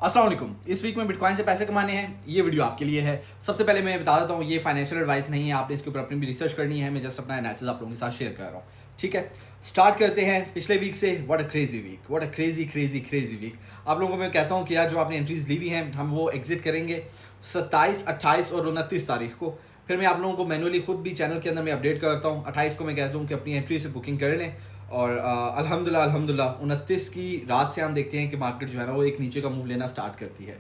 अस्सलाम वालेकुम। इस वीक में बिटकॉइन से पैसे कमाने हैं, ये वीडियो आपके लिए है। सबसे पहले मैं बता देता हूँ, ये फाइनेंशियल एडवाइस नहीं है, आपने इसके ऊपर अपनी भी रिसर्च करनी है। मैं जस्ट अपना एनालिसिस आप लोगों के साथ शेयर कर रहा हूँ, ठीक है। स्टार्ट करते हैं पिछले वीक से। What a crazy week, what a crazy week. आप लोगों को मैं कहता हूँ कि यार जो आपने एंट्रीज ली हुई हैं, हम वो एग्जिट करेंगे 27, 28 और 29 तारीख को। फिर मैं आप लोगों को मैनुअली खुद भी चैनल के अंदर मैं अपडेट करता हूँ। 28 को मैं कहता हूँ कि अपनी एंट्री से बुकिंग कर लें, और अल्हम्दुलिल्लाह 29 की रात से हम देखते हैं कि मार्केट जो है ना वो एक नीचे का मूव लेना स्टार्ट करती है।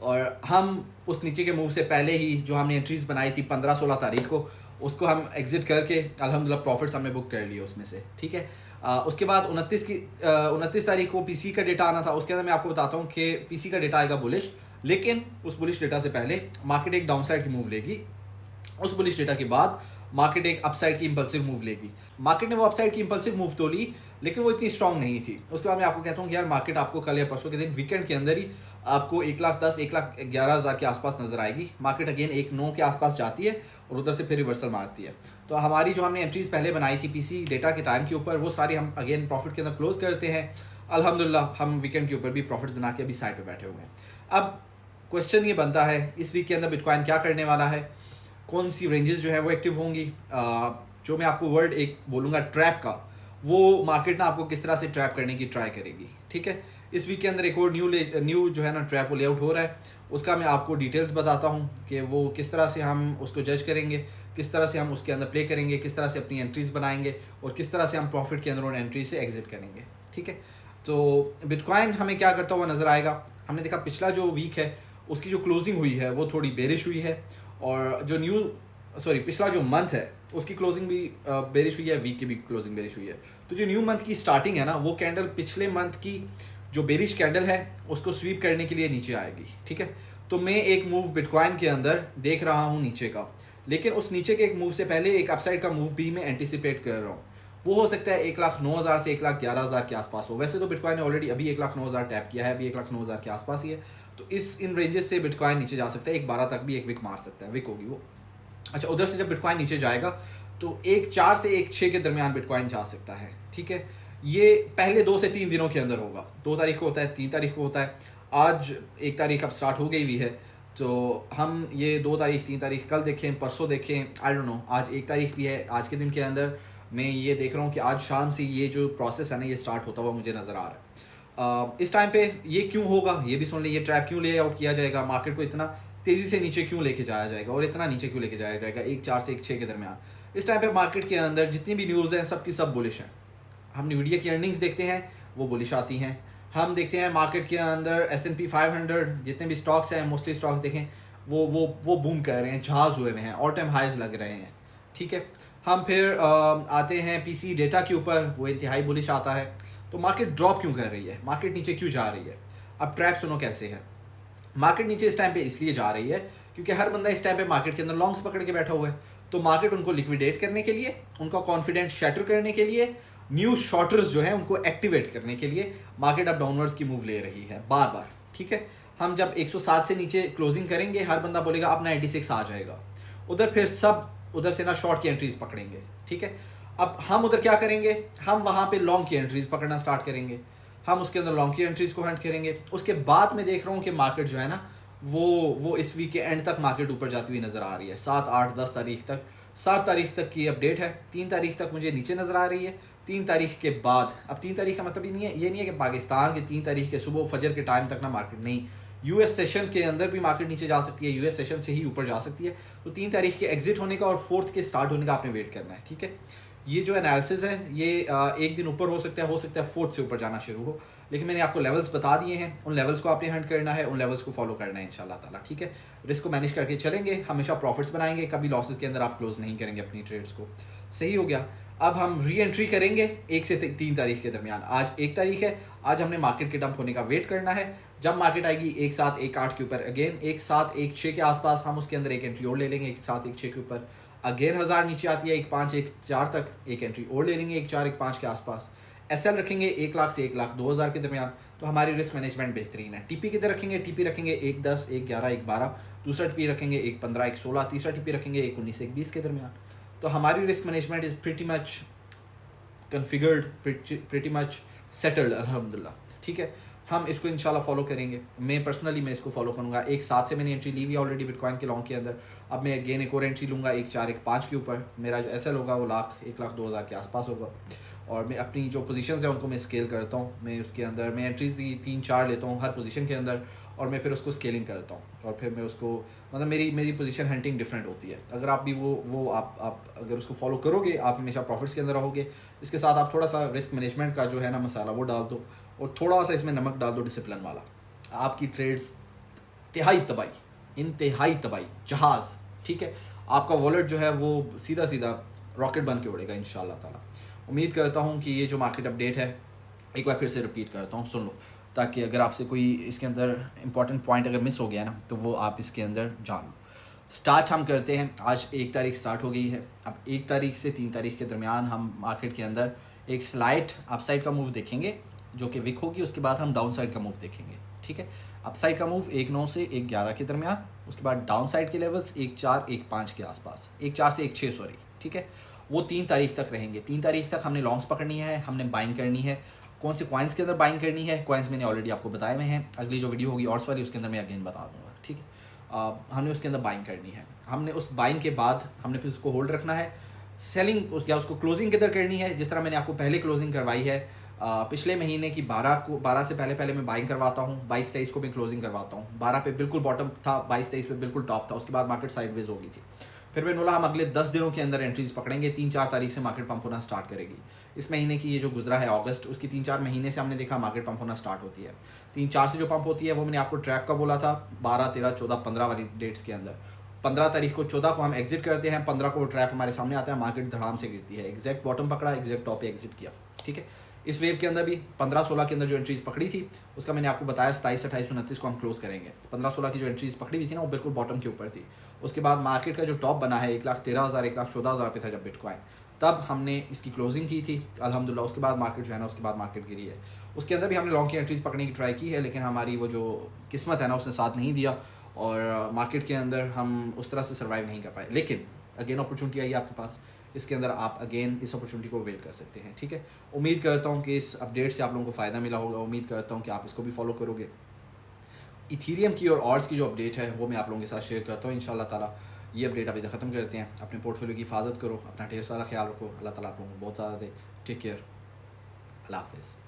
और हम उस नीचे के मूव से पहले ही जो हमने एंट्रीज बनाई थी 15-16 तारीख को, उसको हम एग्जिट करके अल्हम्दुलिल्लाह प्रॉफिट्स हमने बुक कर लिए उसमें से, ठीक है। उसके बाद 29 तारीख को पीसी का डेटा आना था। उसके अंदर मैं आपको बताता हूँ कि पीसी का डेटा आएगा बुलिश, लेकिन उस बुलिश डेटा से पहले मार्केट एक डाउन साइड की मूव लेगी। उस बुलिश डेटा के बाद मार्केट एक अपसाइड की इंपल्सिव मूव लेगी। मार्केट ने वो अपसाइड की इंपल्सिव मूव तो ली, लेकिन वो इतनी स्ट्रांग नहीं थी। उसके बाद मैं आपको कहता हूँ कि यार मार्केट आपको कल या परसों के दिन वीकेंड के अंदर ही आपको 1,10,000 1,11,000 के आसपास नजर आएगी। मार्केट अगेन 1,9 के आसपास जाती है और उधर से फिर रिवर्सल मारती है। तो हमारी जो हमने एंट्रीज पहले बनाई थी पीसी डेटा के टाइम के ऊपर, वो सारी हम अगेन प्रॉफिट के अंदर क्लोज करते हैं। अल्हम्दुलिल्लाह हम वीकेंड के ऊपर भी प्रॉफिट बना के अभी साइड पे बैठे हुए हैं। अब क्वेश्चन ये बनता है, इस वीक के अंदर बिटकॉइन क्या करने वाला है, कौन सी रेंजेस जो है वो एक्टिव होंगी। जो मैं आपको वर्ड एक बोलूँगा ट्रैप का, वो मार्केट ना आपको किस तरह से ट्रैप करने की ट्राई करेगी, ठीक है। इस वीक के अंदर एक और न्यू जो है ना ट्रैप वो लेआउट हो रहा है। उसका मैं आपको डिटेल्स बताता हूँ कि वो किस तरह से हम उसको जज करेंगे, किस तरह से हम उसके अंदर प्ले करेंगे, किस तरह से अपनी एंट्रीज बनाएंगे और किस तरह से हम प्रॉफिट के अंदर उन एंट्री से एग्जिट करेंगे, ठीक है। तो बिटकॉइन हमें क्या करता हुआ नज़र आएगा। हमने देखा पिछला जो वीक है उसकी जो क्लोजिंग हुई है वो थोड़ी बेरिश हुई है, और जो पिछला जो मंथ है उसकी क्लोजिंग भी बेरिश हुई है, वीक की भी क्लोजिंग बेरिश हुई है। तो जो न्यू मंथ की स्टार्टिंग है ना, वो कैंडल पिछले मंथ की जो बेरिश कैंडल है उसको स्वीप करने के लिए नीचे आएगी, ठीक है। तो मैं एक मूव बिटकॉइन के अंदर देख रहा हूँ नीचे का, लेकिन उस नीचे के एक मूव से पहले एक अपसाइड का मूव भी मैं एंटिसिपेट कर रहा हूँ। वो हो सकता है 1,09,000 से 1,11,000 के आसपास हो। वैसे तो बिटकॉइन ने ऑलरेडी अभी 1,09,000 टैप किया है, अभी 1,09,000 के आसपास ही है। तो इन रेंजेस से बिटकॉइन नीचे जा सकता है, 1,12 तक भी एक विक मार सकता है, विक होगी वो। अच्छा, उधर से जब बिटकॉइन नीचे जाएगा तो 1,4 से 1,6 के दरमियान बिटकॉइन जा सकता है, ठीक है। ये पहले 2 से 3 दिनों के अंदर होगा। 2 तारीख को होता है, 3 तारीख को होता है। आज 1 तारीख अब स्टार्ट हो गई हुई है, तो हम ये 2 तारीख 3 तारीख कल देखें, परसों देखें, आई डोंट नो। आज 1 तारीख भी है। आज के दिन के अंदर मैं ये देख रहा हूँ कि आज शाम से ये जो प्रोसेस है ना ये स्टार्ट होता हुआ मुझे नज़र आ रहा है। इस टाइम पे ये क्यों होगा ये भी सुन लीजिए। ट्रैप क्यों ले आउट किया जाएगा, मार्केट को इतना तेज़ी से नीचे क्यों लेके जाया जाएगा और इतना नीचे क्यों लेके जाया जाएगा 1,4 से 1,6 के दरमियान। इस टाइम पे मार्केट के अंदर जितनी भी न्यूज़ हैं सब की सब बुलिश हैं। हम न्वीडिया की अर्निंग्स देखते हैं वो बुलिश आती हैं। हम देखते हैं मार्केट के अंदर S&P 500 जितने भी स्टॉक्स हैं, मोस्टली स्टॉक्स देखें वो बूम कर रहे हैं, जहाज हुए हुए हैं, ऑल टाइम हाइज लग रहे हैं, ठीक है। हम फिर आते हैं पीसी डेटा के ऊपर, वो इंतहाई बुलिश आता है। तो मार्केट ड्रॉप क्यों कर रही है, मार्केट नीचे क्यों जा रही है। अब ट्रैप सुनो कैसे है। मार्केट नीचे इस टाइम पे इसलिए जा रही है क्योंकि हर बंदा इस टाइम पे मार्केट के अंदर लॉन्ग्स पकड़ के बैठा हुआ है। तो मार्केट उनको लिक्विडेट करने के लिए, उनका कॉन्फिडेंस शैटर करने के लिए, न्यू शॉर्टर्स जो है उनको एक्टिवेट करने के लिए मार्केट अब डाउनवर्ड्स की मूव ले रही है बार बार, ठीक है। हम जब 107 से नीचे क्लोजिंग करेंगे, हर बंदा बोलेगा अब 96 आ जाएगा। उधर फिर सब उधर से ना शॉर्ट की एंट्रीज पकड़ेंगे, ठीक है। अब हम उधर क्या करेंगे, हम वहाँ पे लॉन्ग की एंट्रीज पकड़ना स्टार्ट करेंगे। हम उसके अंदर लॉन्ग की एंट्रीज को हंट करेंगे। उसके बाद मैं देख रहा हूँ कि मार्केट जो है ना वो इस वीक के एंड तक मार्केट ऊपर जाती हुई नज़र आ रही है। 7, 8, 10 तारीख तक, 7 तारीख तक की अपडेट है। 3 तारीख तक मुझे नीचे नज़र आ रही है। 3 तारीख के बाद, अब 3 तारीख का मतलब ये नहीं है कि पाकिस्तान के 3 तारीख के सुबह फजर के टाइम तक ना मार्केट नहीं, यूएस सेशन के अंदर भी मार्केट नीचे जा सकती है, यूएस सेशन से ही ऊपर जा सकती है। तो 3 तारीख के एग्जिट होने का और 4th के स्टार्ट होने का आपने वेट करना है, ठीक है। ये जो एनालिसिस है ये एक दिन ऊपर हो सकता है 4th से ऊपर जाना शुरू हो, लेकिन मैंने आपको लेवल्स बता दिए हैं। उन लेवल्स को आपने हंट करना है, उन लेवल्स को फॉलो करना है इंशाल्लाह ताला, ठीक है। रिस्क को मैनेज करके चलेंगे, हमेशा प्रॉफिट्स बनाएंगे, कभी लॉसेस के अंदर आप क्लोज नहीं करेंगे अपनी ट्रेड्स को। सही हो गया। अब हम री एंट्री करेंगे 1 से 3 तारीख के दरमियान। आज 1 तारीख है, आज हमने मार्केट के डंप होने का वेट करना है। जब मार्केट आएगी 1,7, 1,8 के ऊपर, अगेन 1,7, 1,6 के आसपास हम उसके अंदर एक एंट्री और ले लेंगे। 1,7, 1,6 के ऊपर अगेन 1000 नीचे आती है, 1,5, 1,4 तक एक एंट्री और ले लेंगे 1,4, 1,5 के आसपास। SL रखेंगे 1,00,000 से 1,02,000 के दरमियान। तो हमारी रिस्क मैनेजमेंट बेहतरीन है। टीपी किधर रखेंगे, टीपी रखेंगे 1,10, 1,11, 1,12, दूसरा टीपी रखेंगे 1,15, 1,16, तीसरा टीपी रखेंगे 1,19, 1,20 के दरमियान। तो हमारी risk management is pretty much configured, pretty much settled अल्हम्दुलिल्लाह, ठीक है। हम इसको इंशाल्लाह फॉलो करेंगे। मैं पर्सनली मैं इसको फॉलो करूँगा। 1.7 से मैंने एंट्री ली हुई ऑलरेडी बिटकॉइन के लॉन्ग के अंदर। अब मैं अगेन एक और एंट्री लूँगा 1.4 1.5 के ऊपर। मेरा जो एसएल होगा वो 1,02,000 के आसपास होगा, और मैं अपनी जो पोजीशंस हैं उनको मैं स्केल करता हूँ। मैं उसके अंदर मैं एंट्रीज 3-4 लेता हूँ हर पोजीशन के अंदर, और मैं फिर उसको स्केलिंग करता हूँ, और फिर मैं उसको मतलब मेरी पोजीशन हंटिंग डिफरेंट होती है। अगर आप भी वो आप अगर उसको फॉलो करोगे आप हमेशा प्रॉफिट्स के अंदर रहोगे। इसके साथ आप थोड़ा सा रिस्क मैनेजमेंट का जो है ना मसाला वो डाल दो, और थोड़ा सा इसमें नमक डाल दो डिसिप्लिन वाला। आपकी ट्रेड्स इंतहाई तबाही जहाज़, ठीक है। आपका वॉलेट जो है वो सीधा सीधा रॉकेट बन के उड़ेगा इंशाल्लाह ताला। उम्मीद करता हूँ कि ये जो मार्केट अपडेट है एक बार फिर से रिपीट करता हूँ, सुन लो, ताकि अगर आपसे कोई इसके अंदर इंपॉर्टेंट पॉइंट अगर मिस हो गया ना तो वो आप इसके अंदर जान लो। स्टार्ट हम करते हैं। आज 1 तारीख स्टार्ट हो गई है। अब 1 तारीख से 3 तारीख के दरमियान हम मार्केट के अंदर एक स्लाइड अपसाइड का मूव देखेंगे जो कि विक होगी। उसके बाद हम डाउन साइड का मूव देखेंगे, ठीक है। अपसाइड का मूव 1.9 से 1.11 के दरमियान, उसके बाद डाउन साइड के लेवल्स 1.4 1.5 के आसपास, 1.4 से 1.6 सॉरी, ठीक है। वो 3 तारीख तक रहेंगे। 3 तारीख तक हमने लॉन्ग्स पकड़नी है, हमने बाइंग करनी है। कौन से कॉइन्स के अंदर बाइंग करनी है, कॉइन्स मैंने ऑलरेडी आपको बताए हुए हैं। अगली जो वीडियो होगी ऑर्ड्स वाली उसके अंदर मैं अगेन बता दूंगा, ठीक है। हमने उसके अंदर बाइंग करनी है। हमने उस बाइंग के बाद हमने फिर उसको होल्ड रखना है। सेलिंग उसको क्लोजिंग किधर करनी है, जिस तरह मैंने आपको पहले क्लोजिंग करवाई है पिछले महीने की 12 से पहले मैं बाइंग करवाता हूँ, 22-23 को मैं क्लोजिंग करवाता हूँ। 12 पे बिल्कुल बॉटम था, 22-23 पे बिल्कुल टॉप था, उसके बाद मार्केट साइडवेज हो गई थी। फिर मैंने बोला हम अगले 10 दिनों के अंदर एंट्रीज पकड़ेंगे। 3-4 तारीख से मार्केट पंप होना स्टार्ट करेगी। इस महीने की ये जो गुजरा है अगस्त, उसकी 3-4 महीने से हमने देखा मार्केट पंप होना स्टार्ट होती है। 3-4 से जो पंप होती है वो मैंने आपको ट्रैप का बोला था 12, 13, 14, 15 वाली डेट्स के अंदर। 15 तारीख को 14 को हम एग्जिट करते हैं, 15 को ट्रैप हमारे सामने आता है, मार्केट धड़ाम से गिरती है। एग्जैक्ट बॉटम पकड़ा, एग्जैक्ट टॉप पे एग्जिट किया, ठीक है। इस वेव के अंदर भी 15-16 के अंदर जो एंट्रीज पकड़ी थी उसका मैंने आपको बताया 27, 28, 29 को हम क्लोज करेंगे। 15-16 की जो एंट्रीज पकड़ी हुई थी ना वो बिल्कुल बॉटम के ऊपर थी। उसके बाद मार्केट का जो टॉप बना है 1,13,000 1,14,000 पे था जब बिटकॉइन, तब हमने इसकी क्लोजिंग की थी अल्हम्दुलिल्लाह। उसके बाद मार्केट जो है ना उसके बाद मार्केट गिरी है। उसके अंदर भी हमने लॉन्ग की एंट्रीज पकड़ने की ट्राई की है, लेकिन हमारी वो जो किस्मत है ना उसने साथ नहीं दिया, और मार्केट के अंदर हम उस तरह से सर्वाइव नहीं कर पाए। लेकिन अगेन अपॉर्चुनिटी आई आपके पास, इसके अंदर आप अगेन इस अपॉर्चुनिटी को वेल कर सकते हैं, ठीक है। उम्मीद करता हूँ कि इस अपडेट से आप लोगों को फ़ायदा मिला होगा। उम्मीद करता हूँ कि आप इसको भी फॉलो करोगे। इथीरियम की और ऑर्ड्स की जो अपडेट है वो मैं आप लोगों के साथ शेयर करता हूँ इंशाल्लाह ताला। ये अपडेट अभी तक ख़त्म करते हैं। अपने पोर्टफोलियो की हिफाजत करो, अपना ढेर सारा ख्याल रखो। अल्लाह ताला आप लोगों को बहुत ज़्यादा दे। टेक केयर, अल्लाह हाफिज़।